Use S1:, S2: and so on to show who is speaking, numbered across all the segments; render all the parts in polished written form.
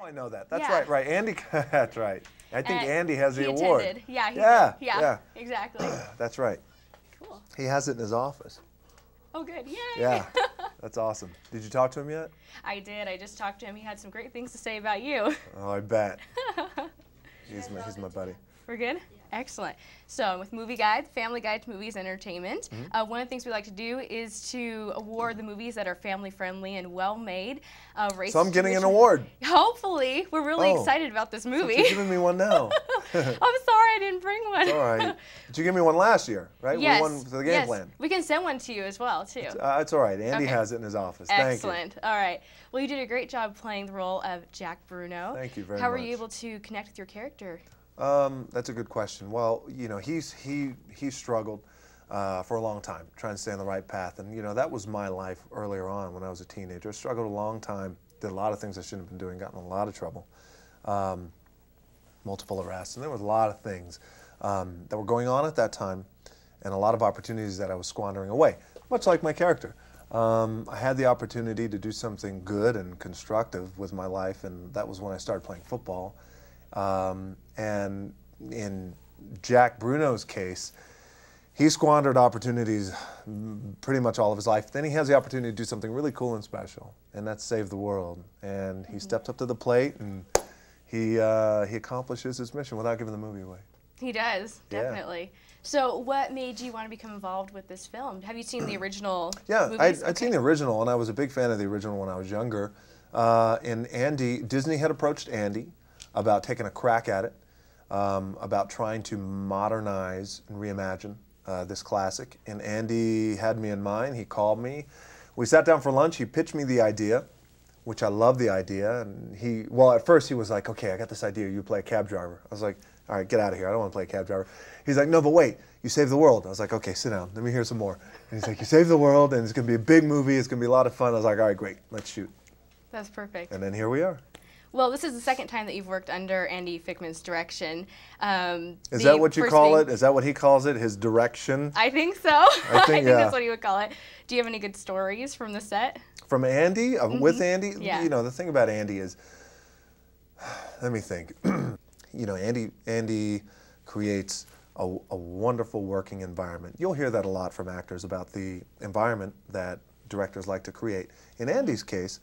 S1: I know that. That's
S2: Yeah.
S1: right. Andy, that's right. I think Andy has the
S2: he
S1: award.
S2: Attended. Yeah, he
S1: Yeah,
S2: did. Yeah, exactly.
S1: That's right.
S2: Cool.
S1: He has it in his office.
S2: Oh, good. Yay.
S1: Yeah, that's awesome. Did you talk to him yet?
S2: I did. I just talked to him. He had some great things to say about you.
S1: Oh, I bet. He's my buddy.
S2: We're good? Excellent. So with Movieguide, Family Guide to Movies and Entertainment, one of the things we like to do is to award the movies that are family-friendly and well-made.
S1: So I'm getting an award.
S2: Hopefully. We're really excited about this movie.
S1: You're giving me one now.
S2: I'm sorry I didn't bring one.
S1: It's all right. Did you give me one last year, right?
S2: Yes.
S1: We won for the game plan.
S2: We can send one to you as well, too.
S1: It's all right. Andy has it in his office. Thank you.
S2: Excellent. All right. Well, you did a great job playing the role of Jack Bruno.
S1: Thank you very much.
S2: How were you able to connect with your character?
S1: That's a good question. Well, you know, he struggled for a long time trying to stay on the right path, and you know that was my life earlier on when I was a teenager. I struggled a long time, did a lot of things I shouldn't have been doing, got in a lot of trouble, multiple arrests, and there was a lot of things that were going on at that time, and a lot of opportunities that I was squandering away, much like my character. I had the opportunity to do something good and constructive with my life, and that was when I started playing football. And in Jack Bruno's case, he squandered opportunities pretty much all of his life. Then he has the opportunity to do something really cool and special, and that's save the world. And he steps up to the plate, and he accomplishes his mission without giving the movie away.
S2: He does, definitely. Yeah. So what made you want to become involved with this film? Have you seen the original movies?
S1: I'd seen the original, and I was a big fan of the original when I was younger. And Disney had approached Andy about taking a crack at it, about trying to modernize and reimagine this classic. And Andy had me in mind. He called me. We sat down for lunch. He pitched me the idea, which I love the idea. And well, at first he was like, okay, I got this idea. You play a cab driver. I was like, all right, get out of here. I don't want to play a cab driver. He's like, no, but wait, you save the world. I was like, okay, sit down. Let me hear some more. And he's like, you save the world, and it's going to be a big movie. It's going to be a lot of fun. I was like, all right, great. Let's shoot.
S2: That's perfect.
S1: And then here we are.
S2: Well, this is the second time that you've worked under Andy Fickman's direction.
S1: Is that what you call it? Is that what he calls it, his direction?
S2: I think so. I think that's what he would call it. Do you have any good stories from the set?
S1: From Andy? With Andy?
S2: Yeah.
S1: You know, the thing about Andy is, let me think. You know, Andy creates a wonderful working environment. You'll hear that a lot from actors about the environment that directors like to create. In Andy's case,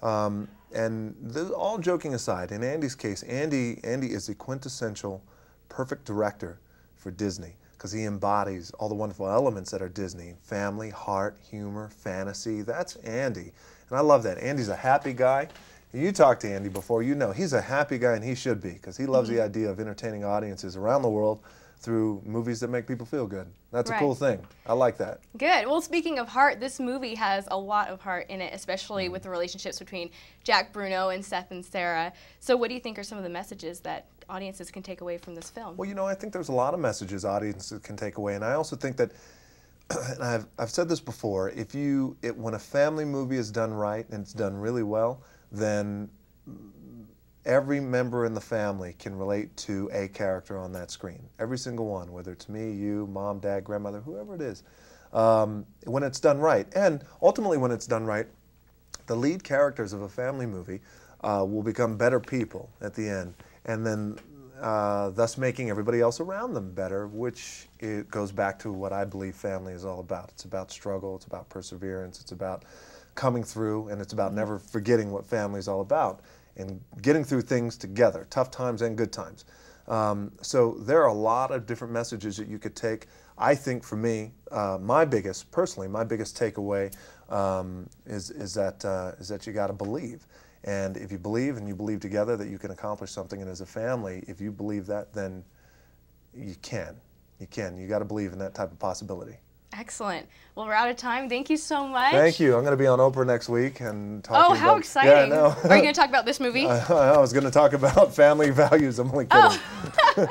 S1: and all joking aside, in Andy's case, Andy is the quintessential perfect director for Disney because he embodies all the wonderful elements that are Disney: family, heart, humor, fantasy. That's Andy, and I love that. Andy's a happy guy. You talked to Andy before, you know he's a happy guy, and he should be, because he loves the idea of entertaining audiences around the world through movies that make people feel good. That's a cool thing. I like that.
S2: Good. Well, speaking of heart, this movie has a lot of heart in it, especially with the relationships between Jack Bruno and Seth and Sarah. So what do you think are some of the messages that audiences can take away from this film?
S1: Well, you know, I think there's a lot of messages audiences can take away, and I also think that, and I've said this before, when a family movie is done right and it's done really well, then every member in the family can relate to a character on that screen. Every single one, whether it's me, you, mom, dad, grandmother, whoever it is. When it's done right, and ultimately when it's done right, the lead characters of a family movie will become better people at the end, and then thus making everybody else around them better, which it goes back to what I believe family is all about. It's about struggle, it's about perseverance, it's about coming through, and it's about never forgetting what family is all about and getting through things together, tough times and good times. So there are a lot of different messages that you could take. I think for me, personally, my biggest takeaway is that you got to believe. And if you believe and you believe together that you can accomplish something, and as a family, if you believe that, then you can. You got to believe in that type of possibility.
S2: Excellent. Well, we're out of time. Thank you so much.
S1: Thank you. I'm going to be on Oprah next week and talking
S2: how
S1: about,
S2: exciting.
S1: Yeah, I know.
S2: Are you going to talk about this movie?
S1: I was going to talk about family values. I'm only kidding.
S2: Oh.